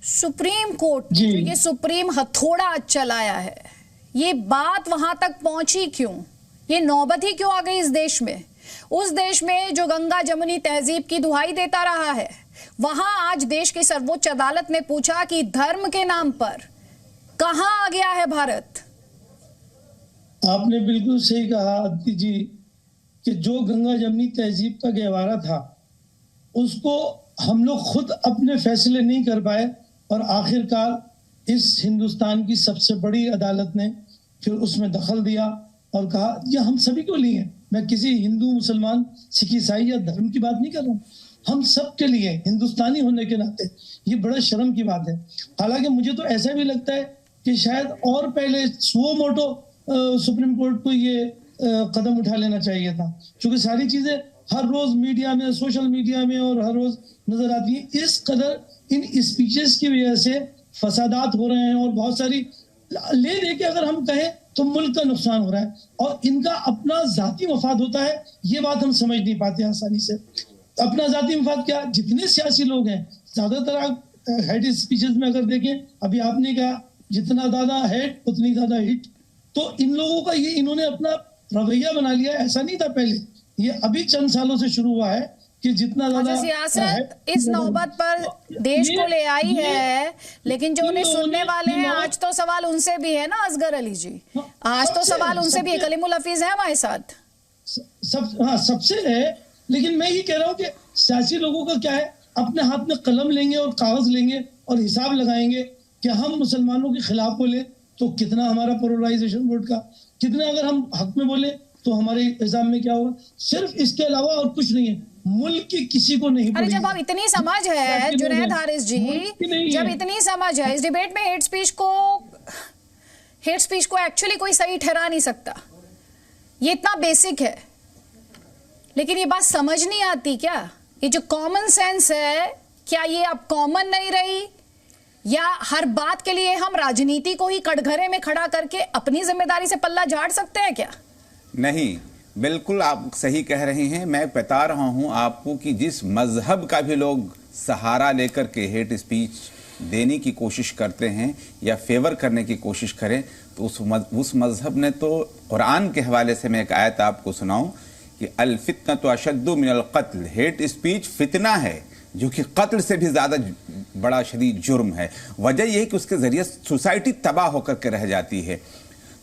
Supreme court जो ये supreme हथौड़ा चलाया है, ये बात वहां तक पहुंची क्यों? ये नौबत ही क्यों आ गई इस देश में? उस देश में जो गंगा जमुनी तहजीब की दुहाई देता रहा है, वहां आज देश की सर्वोच्च अदालत ने पूछा कि धर्म के नाम पर कहां आ गया है भारत? आपने बिल्कुल सही कहा आदित्य जी कि जो गंगा जमुनी तहजीब का गहवारा था उसको हम लोग खुद अपने फैसले नहीं कर पाए और आखिरकार इस हिंदुस्तान की सबसे बड़ी अदालत ने फिर उसमें दखल दिया और कहा यह हम सभी को लिए। मैं किसी हिंदू मुसलमान सिख ईसाई या धर्म की बात नहीं कर रहा हूँ, हम सब के लिए हिंदुस्तानी होने के नाते ये बड़ा शर्म की बात है। हालांकि मुझे तो ऐसा भी लगता है कि शायद और पहले सुओ मोटो सुप्रीम कोर्ट को ये कदम उठा लेना चाहिए था, क्योंकि सारी चीजें हर रोज मीडिया में, सोशल मीडिया में और हर रोज नजर आती है। इस कदर इन स्पीचेस की वजह से फसादात हो रहे हैं और बहुत सारी ले दे के अगर हम कहें तो मुल्क का नुकसान हो रहा है और इनका अपना जाती मफाद होता है। ये बात हम समझ नहीं पाते आसानी से। अपना जाती मफाद क्या, जितने सियासी लोग हैं ज्यादातर आप हेड स्पीचेस में अगर देखें, अभी आपने कहा जितना ज्यादा हेड उतनी ज्यादा हिट, तो इन लोगों का ये इन्होंने अपना रवैया बना लिया। ऐसा नहीं था पहले, ये अभी चंद सालों से शुरू हुआ है कि जितना ज्यादा सियासत इस नौबत पर देश को ले आई है। लेकिन जो उन्हें सुनने वाले हैं, आज तो सवाल उनसे भी है ना असगर अली जी, आज तो सवाल उनसे भी है। कलीमुल हफीज है हमारे साथ, सबसे है। लेकिन मैं ये कह रहा हूँ कि सियासी लोगों का क्या है, अपने हाथ में कलम लेंगे और कागज लेंगे और हिसाब लगाएंगे कि हम मुसलमानों के खिलाफ बोले तो कितना हमारा पोलराइजेशन वोट का, कितना अगर हम हक में बोले तो हमारे एग्जाम में क्या होगा। सिर्फ इसके अलावा और कुछ नहीं है, मुल्क की किसी को नहीं। अरे जब अब इतनी समझ है जुनैद हारिस जी, जब इतनी समझ है इस डिबेट में, हेट स्पीच को एक्चुअली कोई सही ठहरा नहीं सकता, ये इतना बेसिक है। लेकिन ये बात समझ नहीं आती क्या? ये जो कॉमन सेंस है, क्या ये अब कॉमन नहीं रही, या हर बात के लिए हम राजनीति को ही कटघरे में खड़ा करके अपनी जिम्मेदारी से पल्ला झाड़ सकते हैं क्या? नहीं, बिल्कुल आप सही कह रहे हैं। मैं बता रहा हूं आपको कि जिस मजहब का भी लोग सहारा लेकर के हेट स्पीच देने की कोशिश करते हैं या फेवर करने की कोशिश करें, तो उस मजहब ने तो कुरान के हवाले से मैं एक आयत आपको सुनाऊं कि अल फितनतु अशद्दु मिनल क़त्ल, हेट स्पीच फितना है जो कि कत्ल से भी ज्यादा बड़ा शदीद जुर्म है। वजह यह है कि उसके जरिए सोसाइटी तबाह होकर के रह जाती है।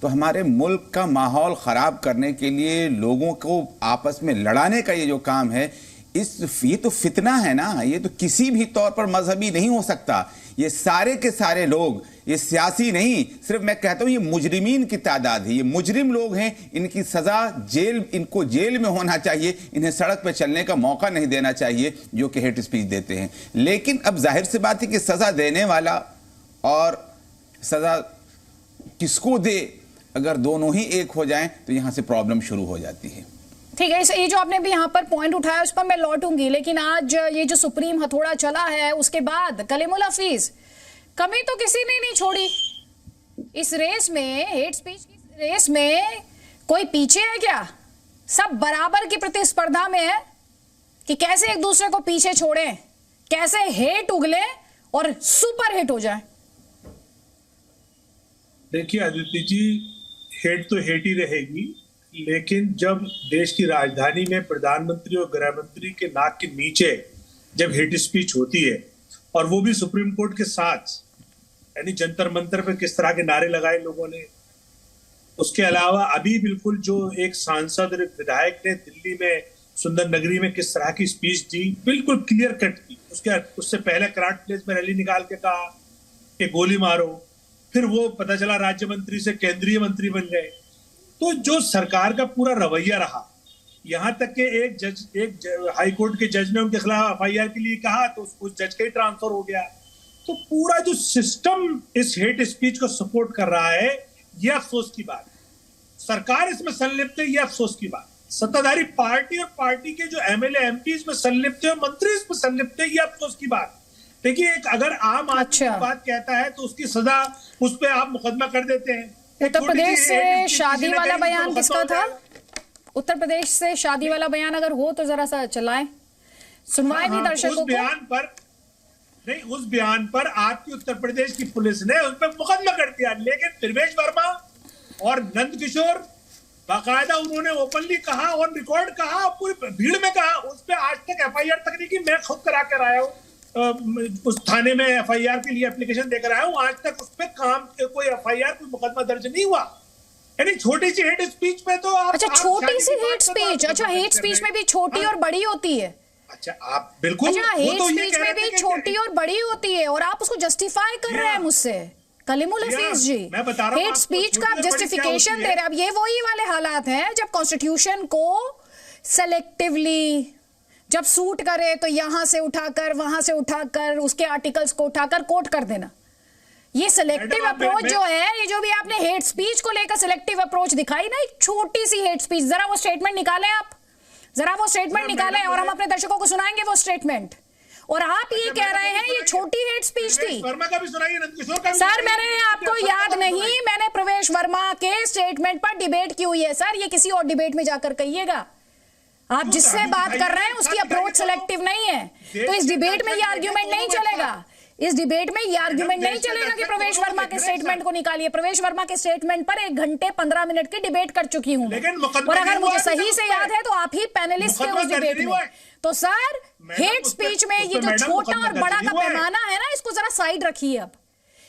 तो हमारे मुल्क का माहौल ख़राब करने के लिए, लोगों को आपस में लड़ाने का ये जो काम है, ये तो फितना है ना। ये तो किसी भी तौर पर मजहबी नहीं हो सकता। ये सारे के सारे लोग, ये सियासी नहीं, सिर्फ मैं कहता हूँ ये मुजरिमीन की तादाद है। ये मुजरिम लोग हैं, इनकी सज़ा इनको जेल में होना चाहिए। इन्हें सड़क पर चलने का मौका नहीं देना चाहिए जो कि हेट स्पीच देते हैं। लेकिन अब जाहिर सी बात है कि सज़ा देने वाला और सज़ा किसको दे, अगर दोनों ही एक हो जाएं तो यहां से प्रॉब्लम शुरू हो जाती है। ठीक है, ये जो आपने भी यहाँ पर पॉइंट उठाया उस पर मैं लौटूंगी, लेकिन आज ये जो सुप्रीम हथौड़ा चला है उसके बाद कलीमुल हफीज, कमी तो किसी ने नहीं छोड़ी इस रेस में, हेट स्पीच की रेस में। कोई पीछे है क्या? सब बराबर की प्रतिस्पर्धा में है कि कैसे एक दूसरे को पीछे छोड़ें, कैसे हेट उगले और सुपर हिट हो जाए। देखिए आदित्य जी, हेट तो हेट ही रहेगी, लेकिन जब देश की राजधानी में प्रधानमंत्री और गृह मंत्री के नाक के नीचे जब हेट स्पीच होती है, और वो भी सुप्रीम कोर्ट के साथ, यानी जंतर मंतर पे किस तरह के नारे लगाए लोगों ने। उसके अलावा अभी बिल्कुल जो एक सांसद और एक विधायक ने दिल्ली में सुंदर नगरी में किस तरह की स्पीच दी, बिल्कुल क्लियर कट की। उससे पहले कराट प्लेस में रैली निकाल के कहा कि गोली मारो, फिर वो पता चला राज्य मंत्री से केंद्रीय मंत्री बन गए। तो जो सरकार का पूरा रवैया रहा, यहां तक कि एक हाई कोर्ट के जज ने उनके खिलाफ एफआईआर के लिए कहा तो उस जज का ही ट्रांसफर हो गया। तो पूरा जो सिस्टम इस हेट स्पीच को सपोर्ट कर रहा है, यह अफसोस की बात है। सरकार इसमें संलिप्त है, यह अफसोस की बात। सत्ताधारी पार्टी और पार्टी के जो एमएलए एमपी इसमें संलिप्त है, मंत्री इसमें संलिप्त है, यह अफसोस की बात। देखिए, एक अगर आम आदमी बात कहता है तो उसकी सजा, उस पर आप मुकदमा कर देते हैं। उत्तर प्रदेश से शादी वाला बयान किसका था? उत्तर प्रदेश से शादी वाला बयान अगर हो तो जरा सा चलाएं, सुनवाएं भी दर्शकों को। बयान पर नहीं, उस बयान पर आपकी उत्तर प्रदेश की पुलिस ने उस पर मुकदमा कर दिया, लेकिन प्रवेश वर्मा और नंद किशोर बाकायदा उन्होंने ओपनली कहा, ऑन रिकॉर्ड कहा, पूरी भीड़ में कहा, उस पर आज तक एफआईआर तक नहीं की। मैं खुद करा कर आया हूँ, उस थाने में एफआईआर के लिए एप्लीकेशन देकर आया हूँ, आज तक उस पर कोई एफआईआर, कोई मुकदमा दर्ज नहीं हुआ। यानी छोटी सी हेट स्पीच पे तो आप, अच्छा, छोटी सी हेट स्पीच, अच्छा हेट स्पीच में भी छोटी और बड़ी होती है। अच्छा, आप बिल्कुल, अच्छा, हेट स्पीच में भी छोटी और बड़ी होती है और आप उसको जस्टिफाई कर रहे हैं मुझसे, कलीमुल हफीज जी। मैं बता रहा हूं, हेट स्पीच का आप जस्टिफिकेशन दे रहे हैं। अब ये वही वाले हालात हैं जब कॉन्स्टिट्यूशन को सेलेक्टिवली जब सूट करे तो यहां से उठाकर वहां से उठाकर उसके आर्टिकल्स को उठाकर कोट कर देना। ये सिलेक्टिव अप्रोच जो है, ये जो भी आपने हेट स्पीच को लेकर सिलेक्टिव अप्रोच दिखाई ना, एक छोटी सी हेट स्पीच, जरा वो स्टेटमेंट निकालें आप, जरा वो स्टेटमेंट निकालें और हम अपने दर्शकों को सुनाएंगे वो स्टेटमेंट। और आप ये कह रहे हैं ये छोटी हेट स्पीच थी। वर्मा का भी सुनाइए, नंद किशोर का भी। सर, मैंने आपको याद नहीं, मैंने प्रवेश वर्मा के स्टेटमेंट पर डिबेट की हुई है सर, ये किसी और डिबेट में जाकर कहिएगा। आप जिससे बात कर रहे हैं उसकी अप्रोच सिलेक्टिव नहीं है, तो इस डिबेट में ये आर्ग्यूमेंट नहीं चलेगा। इस डिबेट में ये आर्ग्यूमेंट नहीं चलेगा कि प्रवेश वर्मा के स्टेटमेंट को निकालिए। प्रवेश वर्मा के स्टेटमेंट पर 1 घंटे 15 मिनट की डिबेट कर चुकी हूं, और अगर मुझे सही से याद है तो आप ही पैनलिस्ट थे उस डिबेट में। तो सर, हेट स्पीच में ये जो छोटा और बड़ा का पैमाना है ना, इसको जरा साइड रखिए। अब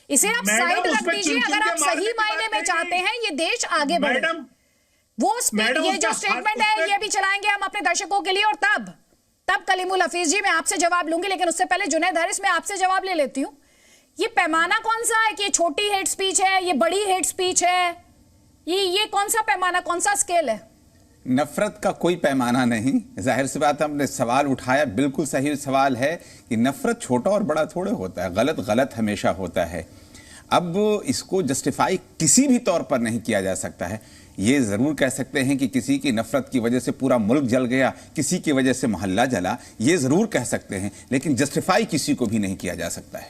इसे आप साइड रख दीजिए। अगर आप सही मायने में चाहते हैं ये देश आगे बढ़े, वो ये जो स्टेटमेंट है ये भी चलाएंगे हम अपने दर्शकों के लिए, और तब कलीमुल हफीज जी मैं आपसे जवाब लूंगी, लेकिन उससे पहले जुनैद हारिस मैं आपसे जवाब ले लेती हूं। ये पैमाना कौन सा है कि ये छोटी हेट स्पीच है, ये बड़ी हेट स्पीच है, ये कौन सा पैमाना, कौन सा स्केल है? नफरत का कोई पैमाना नहीं। जाहिर सी बात, हमने सवाल उठाया, बिल्कुल सही सवाल है कि नफरत छोटा और बड़ा थोड़े होता है, गलत गलत हमेशा होता है। अब इसको जस्टिफाई किसी भी तौर पर नहीं किया जा सकता है। ये जरूर कह सकते हैं कि किसी की नफरत की वजह से पूरा मुल्क जल गया, किसी की वजह से मोहल्ला जला, ये जरूर कह सकते हैं, लेकिन जस्टिफाई किसी को भी नहीं किया जा सकता है।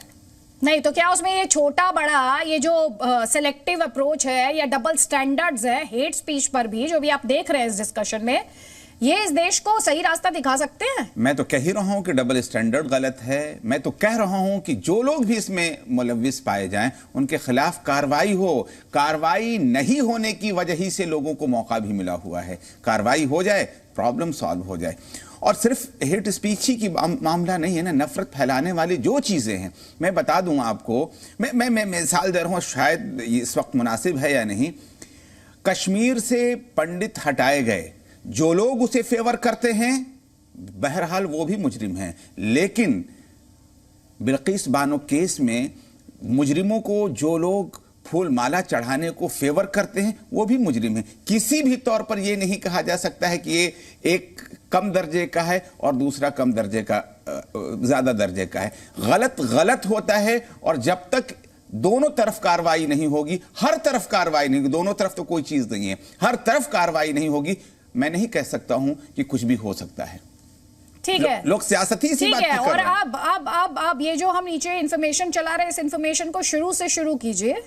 नहीं तो क्या उसमें ये छोटा बड़ा, ये जो सिलेक्टिव अप्रोच है या डबल स्टैंडर्ड्स है हेट स्पीच पर भी जो भी आप देख रहे हैं इस डिस्कशन में, ये इस देश को सही रास्ता दिखा सकते हैं? मैं तो कह ही रहा हूं कि डबल स्टैंडर्ड गलत है। मैं तो कह रहा हूं कि जो लोग भी इसमें मुलव्विस पाए जाएं उनके खिलाफ कार्रवाई हो। कार्रवाई नहीं होने की वजह ही से लोगों को मौका भी मिला हुआ है। कार्रवाई हो जाए, प्रॉब्लम सॉल्व हो जाए। और सिर्फ हेट स्पीच ही की मामला नहीं है ना, नफरत फैलाने वाली जो चीजें हैं, मैं बता दूं आपको, मैं मिसाल दे रहा हूं, शायद इस वक्त मुनासिब है या नहीं। कश्मीर से पंडित हटाए गए, जो लोग उसे फेवर करते हैं बहरहाल वो भी मुजरिम हैं, लेकिन बिल्किस बानो केस में मुजरिमों को जो लोग फूल माला चढ़ाने को फेवर करते हैं वो भी मुजरिम हैं। किसी भी तौर पर ये नहीं कहा जा सकता है कि ये एक कम दर्जे का है और दूसरा कम दर्जे का, ज्यादा दर्जे का है। गलत गलत होता है, और जब तक दोनों तरफ कार्रवाई नहीं होगी, हर तरफ कार्रवाई नहीं होगी, दोनों तरफ तो कोई चीज नहीं है, हर तरफ कार्रवाई नहीं होगी, मैं नहीं कह सकता हूं कि कुछ भी हो सकता है। ठीक है, लोग सियासती सी बात है। कर और रहे हैं। अब ये जो हम नीचे इंफॉर्मेशन चला रहे हैं, इस इंफॉर्मेशन को शुरू से शुरू कीजिए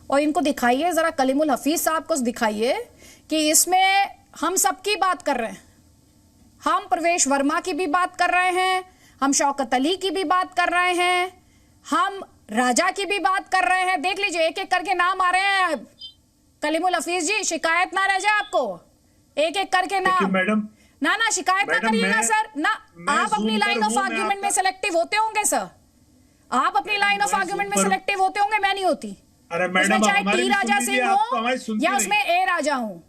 और इनको दिखाइए, जरा कलीमुल हफीज साहब को दिखाइए कि इसमें हम सबकी बात कर रहे हैं। हम प्रवेश वर्मा की भी बात कर रहे हैं, हम शौकत अली की भी बात कर रहे हैं, हम राजा की भी बात कर रहे हैं। देख लीजिए, एक एक करके नाम आ रहे हैं। कलीमुल हफीज जी, शिकायत ना रह जाए आपको, एक एक करके नाम। मैडम, ना शिकायत ना करिएगा सर ना। आप अपनी लाइन ऑफ आर्ग्यूमेंट में सिलेक्टिव होते होंगे सर, आप अपनी लाइन ऑफ आर्ग्यूमेंट में सिलेक्टिव होते होंगे, मैं नहीं होती। अरे मैडम, उसमें चाहे टी राजा सिंह हो या उसमें ए राजा हूं।